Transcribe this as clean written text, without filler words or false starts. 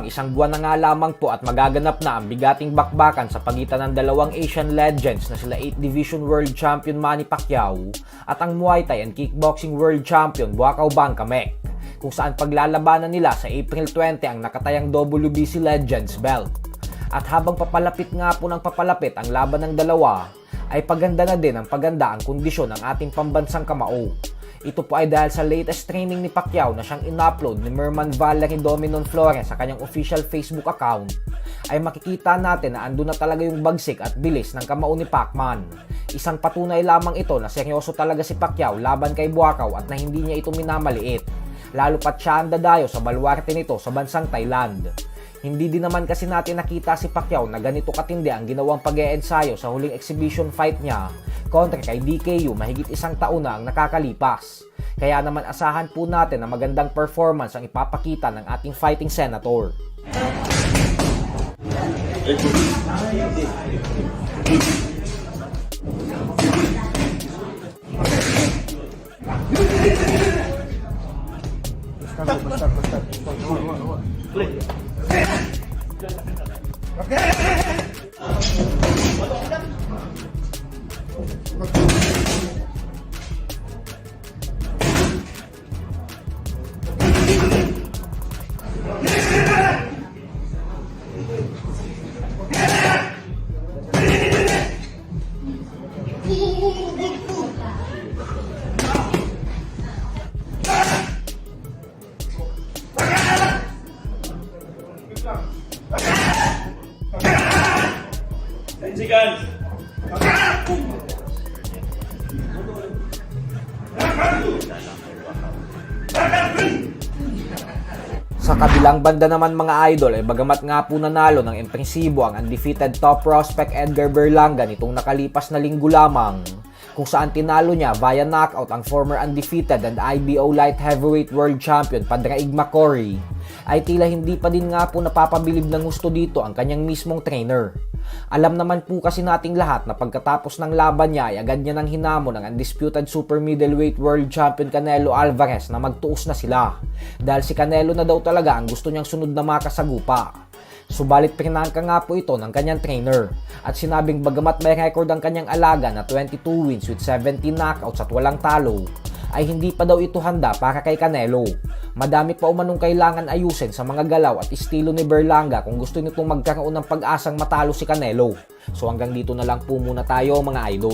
Isang buwan na nga lamang po at magaganap na ang bigating bakbakan sa pagitan ng dalawang Asian legends na sila 8th Division World Champion Manny Pacquiao at ang Muay Thai and Kickboxing World Champion Buakaw Bangkamek, kung saan paglalabanan nila sa April 20 ang nakatayang WBC Legends belt. At habang papalapit nga po ng papalapit ang laban ng dalawa, ay paganda na din ang paganda ang kondisyon ng ating pambansang kamao. Ito po ay dahil sa latest training ni Pacquiao na siyang in-upload ni Merman Valerie Dominon Flores sa kanyang official Facebook account, ay makikita natin na andun na talaga yung bagsik at bilis ng kamao ni Pacman. Isang patunay lamang ito na seryoso talaga si Pacquiao laban kay Buakaw at na hindi niya ito minamaliit, lalo pat siya ang dadayo sa baluarte nito sa bansang Thailand. Hindi din naman kasi natin nakita si Pacquiao na ganito katindi ang ginawang pag-e-ensayo sa huling exhibition fight niya kontra kay DKU mahigit isang taon na ang nakakalipas. Kaya naman asahan po natin na magandang performance ang ipapakita ng ating fighting senator. Sa kabilang banda naman mga idol ay bagamat nga po nanalo ng impresibo ang undefeated top prospect Edgar Berlanga nitong nakalipas na linggo lamang, kung saan tinalo niya via knockout ang former undefeated and IBO light heavyweight world champion Padraig McCrory, ay tila hindi pa din nga po napapabilib ng gusto dito ang kanyang mismong trainer. Alam naman po kasi nating lahat na pagkatapos ng laban niya ay agad niya nang hinamon ang undisputed super middleweight world champion Canelo Alvarez na magtuos na sila, dahil si Canelo na daw talaga ang gusto niyang sunod na makasagupa. Subalit pinangka nga po ito ng kanyang trainer at sinabing bagamat may record ang kanyang alaga na 22 wins with 17 knockouts at walang talo, ay hindi pa daw ito handa para kay Canelo. Madami pa umanong kailangan ayusin sa mga galaw at estilo ni Berlanga kung gusto nitong magkaroon ng pag-asang matalo si Canelo. So hanggang dito na lang po muna tayo mga idol.